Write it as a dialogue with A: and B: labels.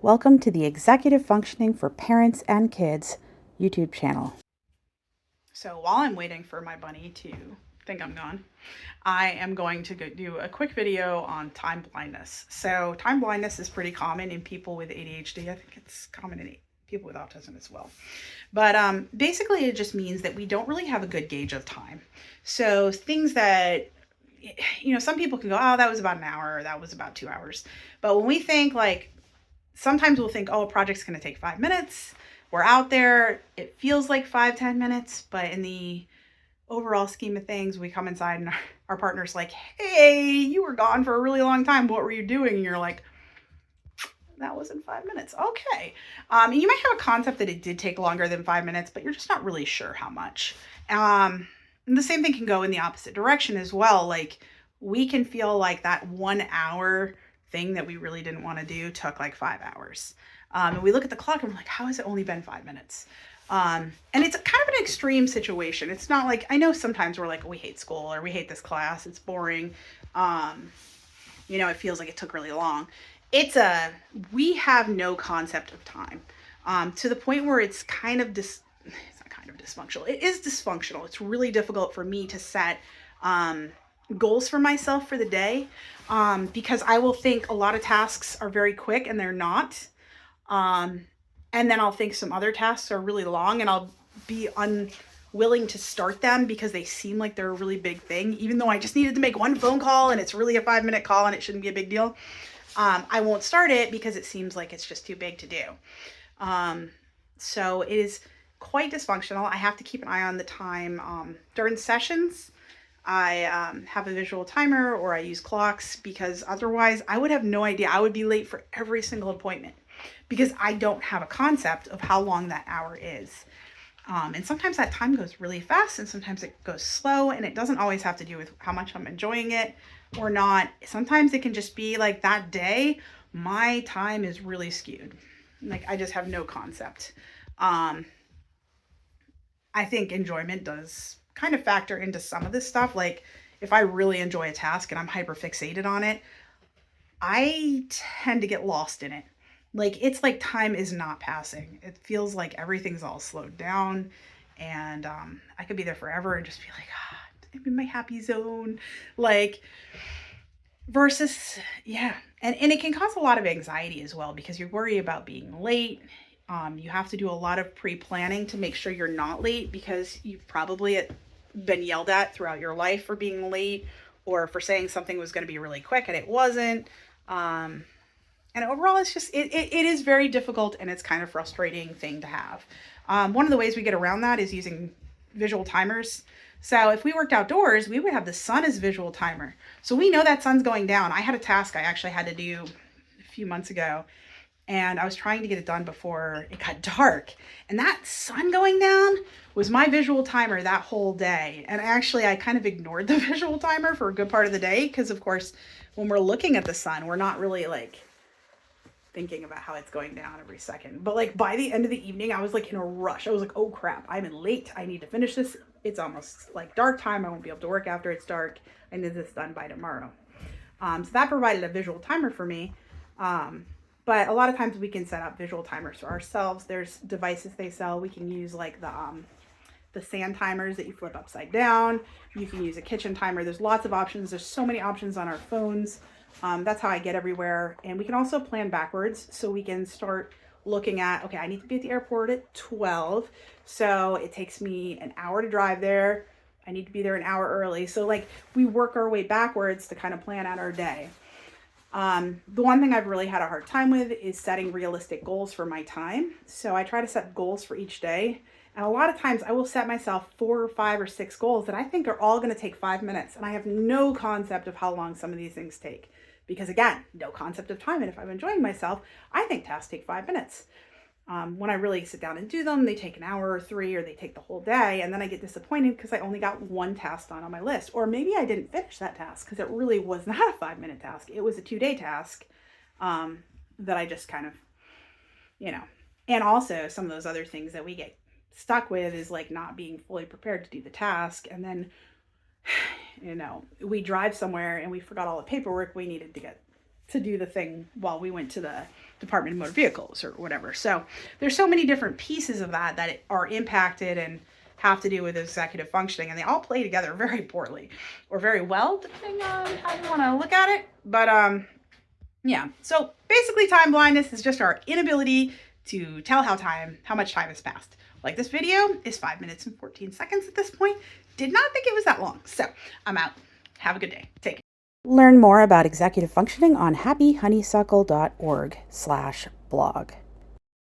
A: Welcome to the Executive Functioning for Parents and Kids YouTube channel. So while I'm waiting for my bunny to think I'm gone, I am going to do a quick video on time blindness. So time blindness is pretty common in people with ADHD. I think it's common in people with autism as well. But basically it just means that we don't really have a good gauge of time. So things that, some people can go, oh, that was about an hour, or that was about 2 hours. But when we think sometimes we'll think, oh, a project's going to take 5 minutes. We're out there. It feels like 5-10 minutes, but in the overall scheme of things, we come inside and our partner's like, hey, you were gone for a really long time. What were you doing? And you're like, that wasn't 5 minutes. Okay. You might have a concept that it did take longer than 5 minutes, but you're just not really sure how much. And the same thing can go in the opposite direction as well. Like we can feel like that 1 hour thing that we really didn't want to do took like 5 hours. And we look at the clock and we're like, how has it only been 5 minutes? And it's kind of an extreme situation. It's not like, I know sometimes we're like, oh, we hate school or we hate this class. It's boring. It feels like it took really long. We have no concept of time to the point where it's kind of it's not kind of dysfunctional. It is dysfunctional. It's really difficult for me to set goals for myself for the day because I will think a lot of tasks are very quick and they're not. And then I'll think some other tasks are really long and I'll be unwilling to start them because they seem like they're a really big thing, even though I just needed to make one phone call and it's really a 5-minute call and it shouldn't be a big deal. I won't start it because it seems like it's just too big to do. So it is quite dysfunctional. I have to keep an eye on the time during sessions. I have a visual timer or I use clocks because otherwise I would have no idea. I would be late for every single appointment because I don't have a concept of how long that hour is. And sometimes that time goes really fast and sometimes it goes slow, and it doesn't always have to do with how much I'm enjoying it or not. Sometimes it can just be like that day, my time is really skewed. Like I just have no concept. I think enjoyment does kind of factor into some of this stuff. Like if I really enjoy a task and I'm hyper fixated on it, I tend to get lost in it. Like it's like time is not passing. It feels like everything's all slowed down, and I could be there forever and just be like, I'm in my happy zone. Like versus, yeah. And it can cause a lot of anxiety as well because you worry about being late. You have to do a lot of pre-planning to make sure you're not late because you've probably been yelled at throughout your life for being late or for saying something was going to be really quick and it wasn't. And overall, it's just, it is very difficult and it's kind of frustrating thing to have. One of the ways we get around that is using visual timers. So if we worked outdoors, we would have the sun as visual timer. So we know that sun's going down. I had a task I actually had to do a few months ago, and I was trying to get it done before it got dark. And that sun going down was my visual timer that whole day. And actually, I kind of ignored the visual timer for a good part of the day because, of course, when we're looking at the sun, we're not really like thinking about how it's going down every second. But like by the end of the evening, I was like in a rush. I was like, oh crap, I'm in late. I need to finish this. It's almost like dark time. I won't be able to work after it's dark. I need this done by tomorrow. So that provided a visual timer for me. But a lot of times we can set up visual timers for ourselves. There's devices they sell. We can use like the sand timers that you flip upside down. You can use a kitchen timer. There's lots of options. There's so many options on our phones. That's how I get everywhere. And we can also plan backwards. So we can start looking at, okay, I need to be at the airport at 12. So it takes me an hour to drive there. I need to be there an hour early. So like we work our way backwards to kind of plan out our day. The one thing I've really had a hard time with is setting realistic goals for my time. So I try to set goals for each day. And a lot of times I will set myself 4 or 5 or 6 goals that I think are all going to take 5 minutes. And I have no concept of how long some of these things take. Because again, no concept of time. And if I'm enjoying myself, I think tasks take 5 minutes. When I really sit down and do them, they take an hour or 3, or they take the whole day. And then I get disappointed because I only got one task done on my list. Or maybe I didn't finish that task because it really was not a 5-minute task. It was a 2-day task that I just kind of, and also some of those other things that we get stuck with is like not being fully prepared to do the task. And then, we drive somewhere and we forgot all the paperwork we needed to get to do the thing while we went to the Department of Motor Vehicles or whatever. So there's so many different pieces of that are impacted and have to do with executive functioning, and they all play together very poorly or very well, depending on how you want to look at it. But yeah, so basically time blindness is just our inability to tell how much time has passed. Like, this video is 5 minutes and 14 seconds at this point. Did not think it was that long. So I'm out. Have a good day. Take care. Learn more about executive functioning on happyhoneysuckle.org/blog.